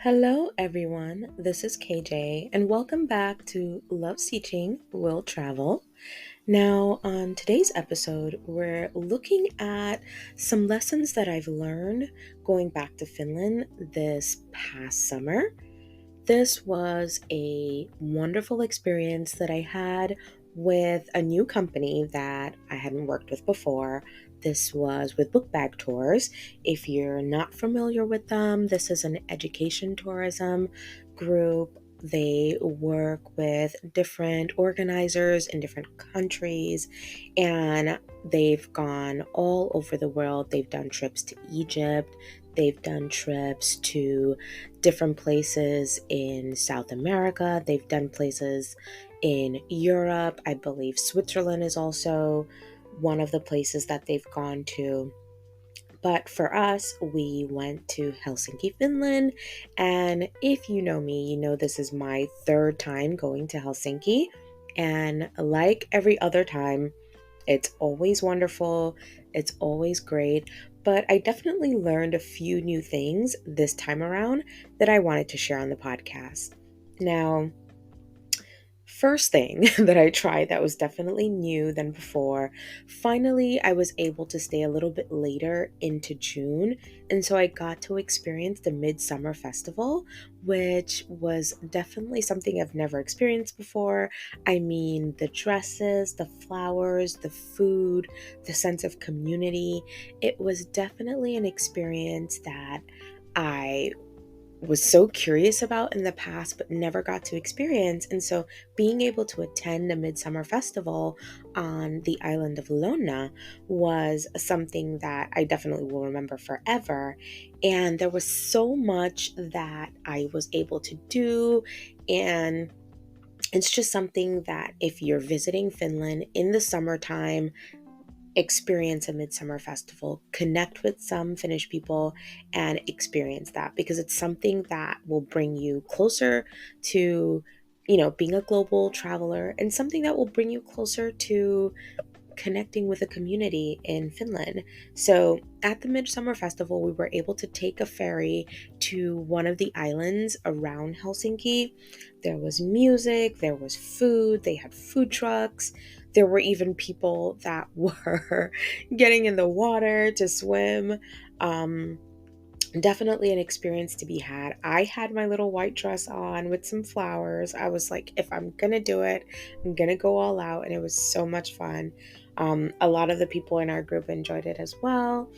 Hello, everyone. This is KJ, and welcome back to Love Teaching Will Travel. Now, on today's episode, we're looking at some lessons that I've learned going back to Finland this past summer. This was a wonderful experience that I had with a new company that I hadn't worked with before. This was with Book Bag Tours. If you're not familiar with them, this is an education tourism group. They work with different organizers in different countries, and they've gone all over the world. They've done trips to Egypt, they've done trips to different places in South America. They've done places in Europe. I believe Switzerland is also one of the places that they've gone to. But for us, we went to Helsinki, Finland. And if you know me, you know this is my third time going to Helsinki. And like every other time, it's always wonderful, it's always great, but I definitely learned a few new things this time around that I wanted to share on the podcast. Now, first thing that I tried that was definitely new than before, finally I was able to stay a little bit later into June, and so I got to experience the Midsummer Festival, which was definitely something I've never experienced before. I mean, the dresses, the flowers, the food, the sense of community. It was definitely an experience that I was so curious about in the past but never got to experience. And so being able to attend a midsummer festival on the island of Lona was something that I definitely will remember forever. And there was so much that I was able to do, and it's just something that if you're visiting Finland in the summertime, experience a midsummer festival, connect with some Finnish people and experience that, because it's something that will bring you closer to, being a global traveler, and something that will bring you closer to connecting with a community in Finland. So at the Midsummer Festival, we were able to take a ferry to one of the islands around Helsinki. There was music, there was food, they had food trucks. There were even people that were getting in the water to swim. Definitely an experience to be had. I had my little white dress on with some flowers. I was like, if I'm gonna do it, I'm gonna go all out, and it was so much fun. A lot of the people in our group enjoyed it as well,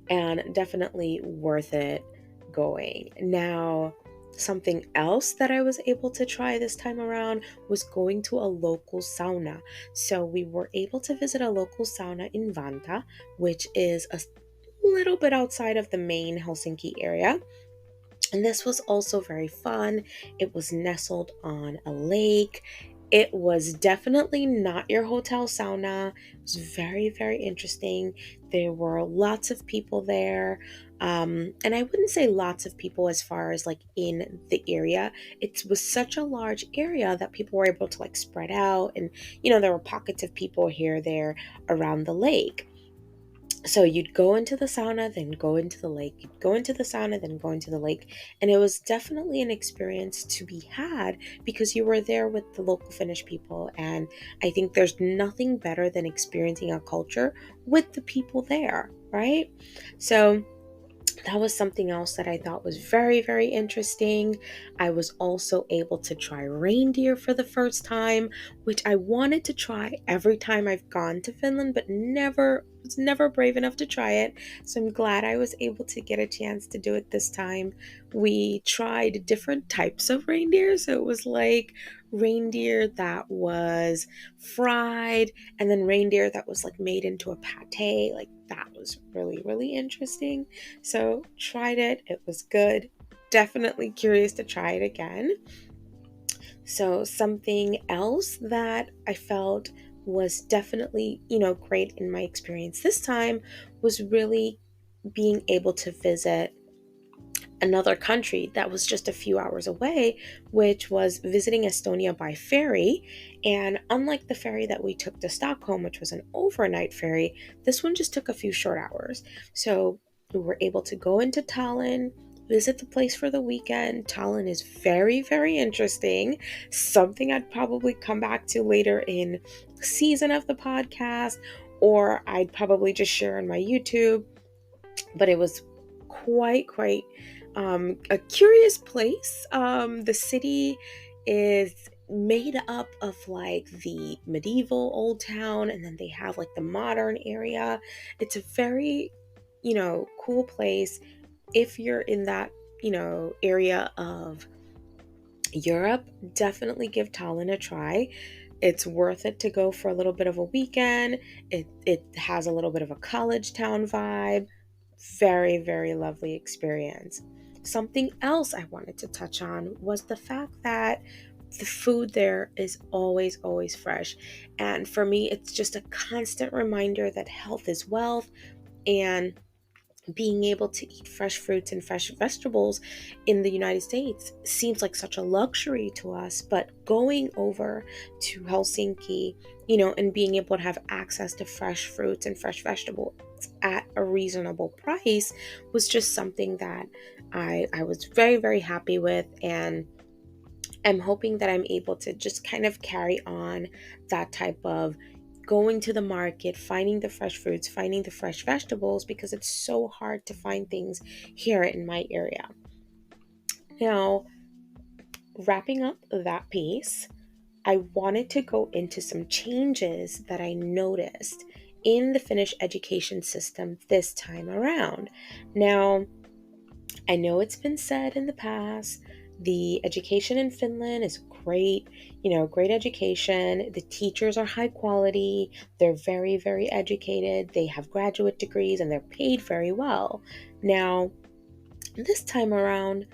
and definitely worth it going. Now, something else that I was able to try this time around was going to a local sauna. So we were able to visit a local sauna in Vanta, which is a little bit outside of the main Helsinki area. And this was also very fun. It was nestled on a lake. It was definitely not your hotel sauna. It was very, very interesting. There were lots of people there. And I wouldn't say lots of people as far as like in the area. It was such a large area that people were able to like spread out. And, there were pockets of people here, there around the lake. So you'd go into the sauna, then go into the lake. You'd go into the sauna, then go into the lake. And it was definitely an experience to be had because you were there with the local Finnish people. And I think there's nothing better than experiencing a culture with the people there, right? So that was something else that I thought was very, very interesting. I was also able to try reindeer for the first time, which I wanted to try every time I've gone to Finland, but was never brave enough to try it. So I'm glad I was able to get a chance to do it this time. We tried different types of reindeer. So it was like reindeer that was fried, and then reindeer that was like made into a pate. Like that was really, really interesting. So tried it. It was good. Definitely curious to try it again. So something else that I felt was definitely, great in my experience this time was really being able to visit another country that was just a few hours away, which was visiting Estonia by ferry. And unlike the ferry that we took to Stockholm, which was an overnight ferry, this one just took a few short hours. So we were able to go into Tallinn, visit the place for the weekend. Tallinn is very, very interesting. Something I'd probably come back to later in season of the podcast, or I'd probably just share on my YouTube. But it was quite a curious place. The city is made up of like the medieval old town, and then they have like the modern area. It's a very, cool place. If you're in that, area of Europe, definitely give Tallinn a try. It's worth it to go for a little bit of a weekend. It has a little bit of a college town vibe. Very, very lovely experience. Something else I wanted to touch on was the fact that the food there is always, always fresh. And for me, it's just a constant reminder that health is wealth, and being able to eat fresh fruits and fresh vegetables in the United States seems like such a luxury to us. But going over to Helsinki, and being able to have access to fresh fruits and fresh vegetables at a reasonable price was just something that I was very, very happy with. And I'm hoping that I'm able to just kind of carry on that type of going to the market, finding the fresh fruits, finding the fresh vegetables, because it's so hard to find things here in my area. Now, wrapping up that piece, I wanted to go into some changes that I noticed in the Finnish education system this time around. Now, I know it's been said in the past, the education in Finland is great, great education. The teachers are high quality. They're very, very educated. They have graduate degrees and they're paid very well. Now, this time around,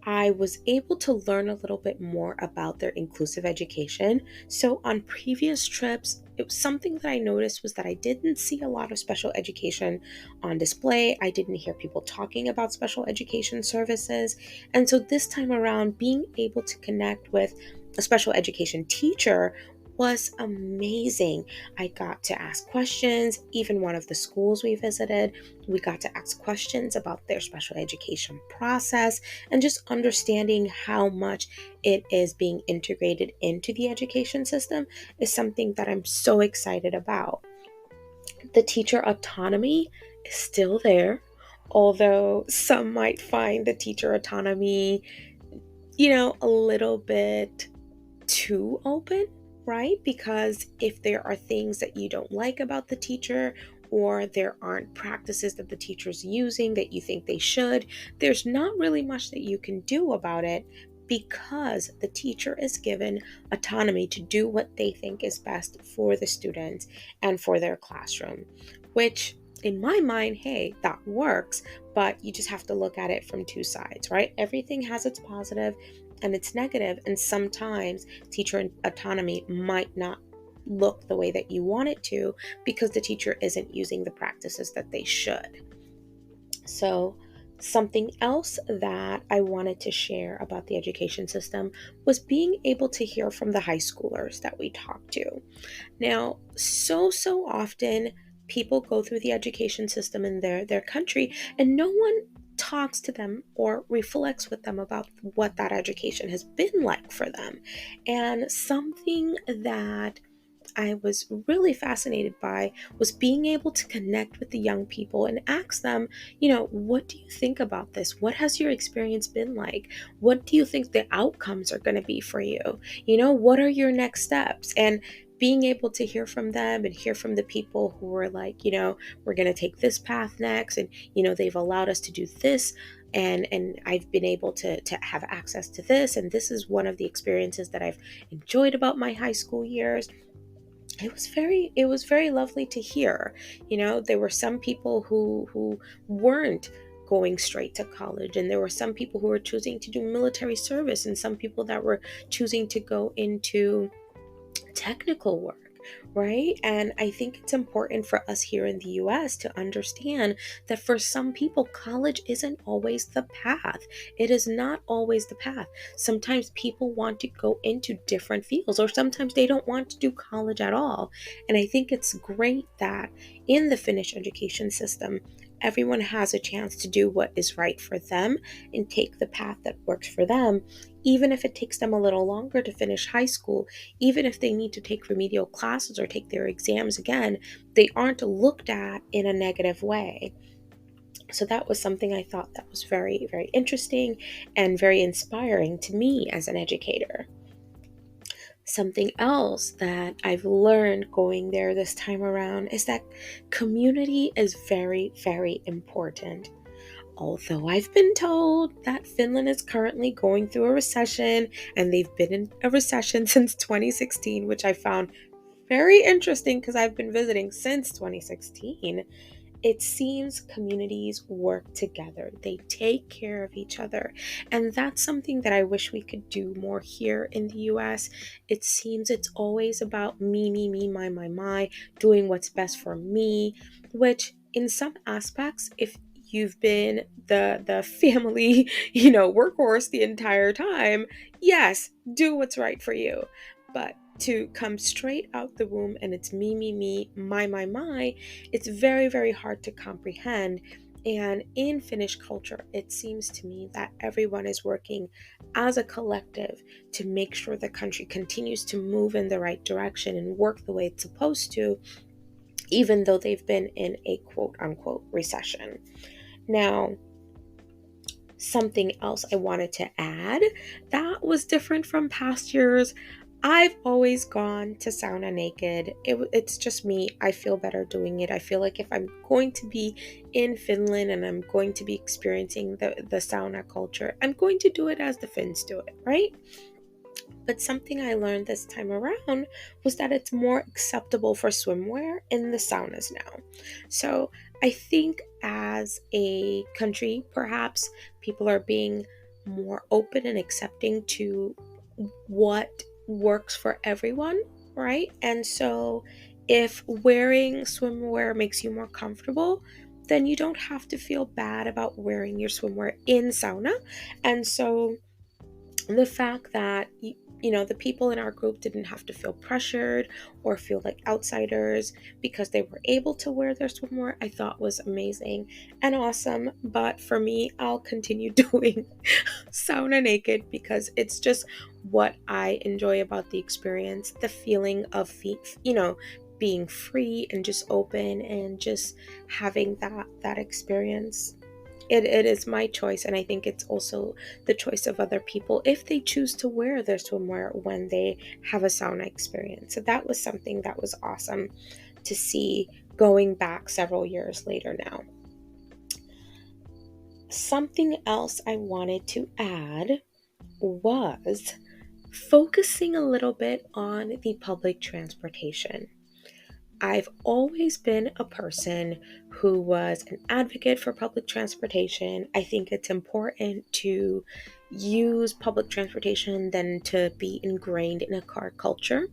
I was able to learn a little bit more about their inclusive education. So on previous trips, it was something that I noticed was that I didn't see a lot of special education on display. I didn't hear people talking about special education services. And so this time around, being able to connect with a special education teacher was amazing. I got to ask questions. Even one of the schools we visited, we got to ask questions about their special education process, and just understanding how much it is being integrated into the education system is something that I'm so excited about. The teacher autonomy is still there, although some might find the teacher autonomy, a little bit too open, right? Because if there are things that you don't like about the teacher, or there aren't practices that the teacher's using that you think they should, there's not really much that you can do about it, because the teacher is given autonomy to do what they think is best for the students and for their classroom, which in my mind, hey, that works, but you just have to look at it from two sides, right? Everything has its positive and its negative, and sometimes teacher autonomy might not look the way that you want it to because the teacher isn't using the practices that they should. So something else that I wanted to share about the education system was being able to hear from the high schoolers that we talked to. Now, so often people go through the education system in their country, and no one talks to them or reflects with them about what that education has been like for them. And something that I was really fascinated by was being able to connect with the young people and ask them, what do you think about this? What has your experience been like? What do you think the outcomes are going to be for you? What are your next steps? And being able to hear from them and hear from the people who were like, we're going to take this path next. And, they've allowed us to do this. And I've been able to have access to this. And this is one of the experiences that I've enjoyed about my high school years. It was very lovely to hear. There were some people who weren't going straight to college, and there were some people who were choosing to do military service, and some people that were choosing to go into technical work, right? And I think it's important for us here in the US to understand that for some people, college isn't always the path. It is not always the path. Sometimes people want to go into different fields, or sometimes they don't want to do college at all. And I think it's great that in the Finnish education system, everyone has a chance to do what is right for them and take the path that works for them, even if it takes them a little longer to finish high school, even if they need to take remedial classes or take their exams again, they aren't looked at in a negative way. So that was something I thought that was very, very interesting and very inspiring to me as an educator. Something else that I've learned going there this time around is that community is very, very important. Although I've been told that Finland is currently going through a recession, and they've been in a recession since 2016, which I found very interesting because I've been visiting since 2016. It seems communities work together. They take care of each other. And that's something that I wish we could do more here in the US. It seems it's always about me, my, doing what's best for me, which in some aspects, if you've been the family, workhorse the entire time, yes, do what's right for you. But to come straight out the womb and it's me, my, it's very, very hard to comprehend. And in Finnish culture, it seems to me that everyone is working as a collective to make sure the country continues to move in the right direction and work the way it's supposed to, even though they've been in a quote unquote recession. Now, something else I wanted to add that was different from past years. I've always gone to sauna naked. It's just me. I feel better doing it. I feel like if I'm going to be in Finland and I'm going to be experiencing the sauna culture, I'm going to do it as the Finns do it, right? But something I learned this time around was that it's more acceptable for swimwear in the saunas now. So I think as a country, perhaps people are being more open and accepting to what works for everyone, right? And so if wearing swimwear makes you more comfortable, then you don't have to feel bad about wearing your swimwear in sauna. And so the fact that the people in our group didn't have to feel pressured or feel like outsiders because they were able to wear their swimwear, I thought was amazing and awesome. But for me, I'll continue doing sauna naked because it's just what I enjoy about the experience, the feeling of being free and just open and just having that experience. It is my choice, and I think it's also the choice of other people if they choose to wear their swimwear when they have a sauna experience. So that was something that was awesome to see going back several years later now. Something else I wanted to add was focusing a little bit on the public transportation. I've always been a person who was an advocate for public transportation. I think it's important to use public transportation than to be ingrained in a car culture.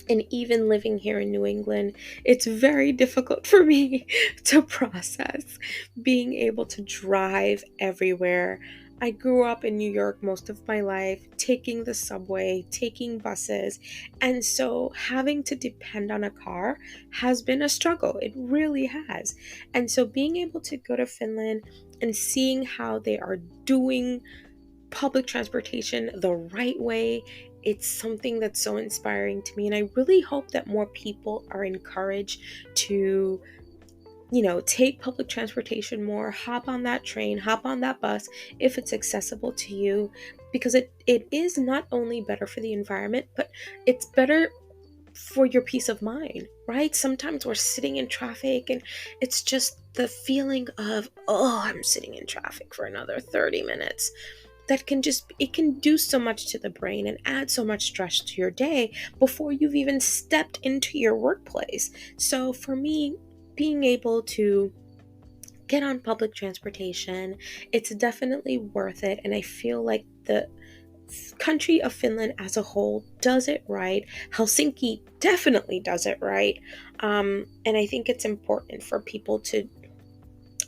And even living here in New England, it's very difficult for me to process being able to drive everywhere. I grew up in New York most of my life, taking the subway, taking buses, and so having to depend on a car has been a struggle. It really has. And so being able to go to Finland and seeing how they are doing public transportation the right way, it's something that's so inspiring to me. And I really hope that more people are encouraged to take public transportation more, hop on that train, hop on that bus if it's accessible to you, because it is not only better for the environment, but it's better for your peace of mind, right? Sometimes we're sitting in traffic and it's just the feeling of, oh, I'm sitting in traffic for another 30 minutes. It can do so much to the brain and add so much stress to your day before you've even stepped into your workplace. So for me, being able to get on public transportation, it's definitely worth it. And I feel like country of Finland as a whole does it right. Helsinki definitely does it right. And I think it's important for people to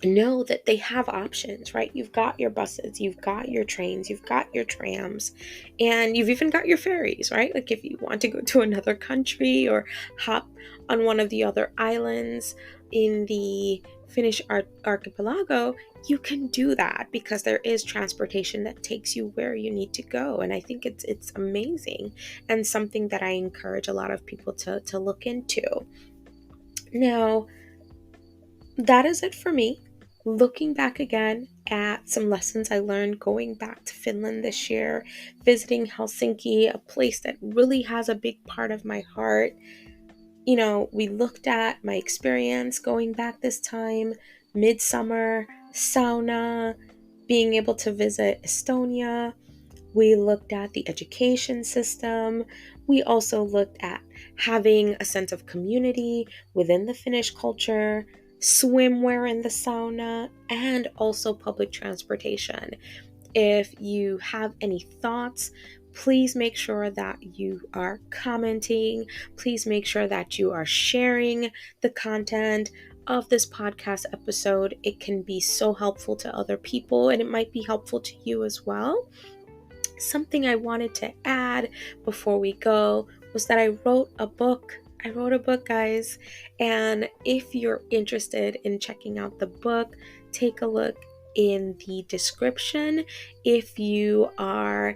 know that they have options, right? You've got your buses, you've got your trains, you've got your trams, and you've even got your ferries, right? Like if you want to go to another country or hop on one of the other islands in the Finnish archipelago, you can do that because there is transportation that takes you where you need to go. And I think it's amazing and something that I encourage a lot of people to look into. Now, that is it for me. Looking back again at some lessons I learned going back to Finland this year, visiting Helsinki, a place that really has a big part of my heart. You know, we looked at my experience going back this time, midsummer, sauna, being able to visit Estonia. We looked at the education system. We also looked at having a sense of community within the Finnish culture, swimwear in the sauna, and also public transportation. If you have any thoughts, please make sure that you are commenting. Please make sure that you are sharing the content of this podcast episode. It can be so helpful to other people, and it might be helpful to you as well. Something I wanted to add before we go was that I wrote a book. Guys. And if you're interested in checking out the book, take a look in the description. If you are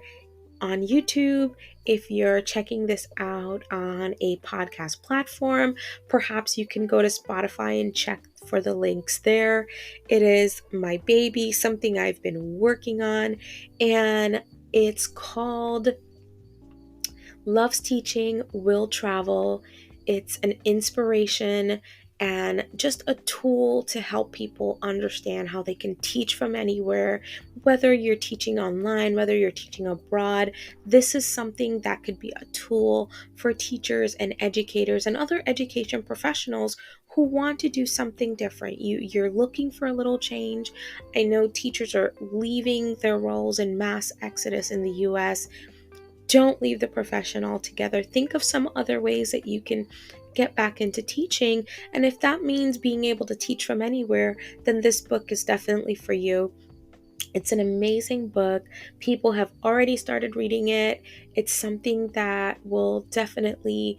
on YouTube, if you're checking this out on a podcast platform, perhaps you can go to Spotify and check for the links there. It is my baby, something I've been working on, and it's called Loves Teaching, Will Travel. It's an inspiration and just a tool to help people understand how they can teach from anywhere, whether you're teaching online, whether you're teaching abroad. This is something that could be a tool for teachers and educators and other education professionals who want to do something different. You're looking for a little change. I know teachers are leaving their roles in mass exodus in the US. Don't leave the profession altogether. Think of some other ways that you can get back into teaching. And if that means being able to teach from anywhere, then this book is definitely for you. It's an amazing book. People have already started reading it. It's something that will definitely,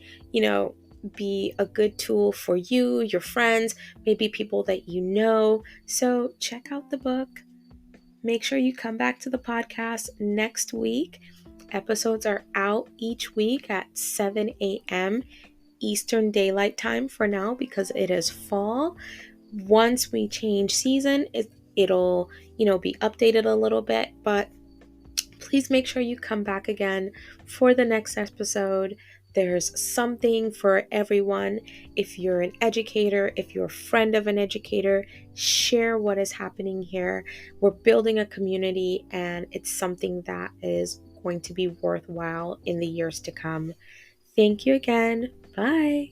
be a good tool for you, your friends, maybe people that you know. So check out the book. Make sure you come back to the podcast next week. Episodes are out each week at 7 a.m. Eastern Daylight Time for now because it is fall. Once we change season, it'll be updated a little bit, but please make sure you come back again for the next episode. There's something for everyone. If you're an educator, if you're a friend of an educator, share what is happening here. We're building a community, and it's something that is going to be worthwhile in the years to come. Thank you again. Bye.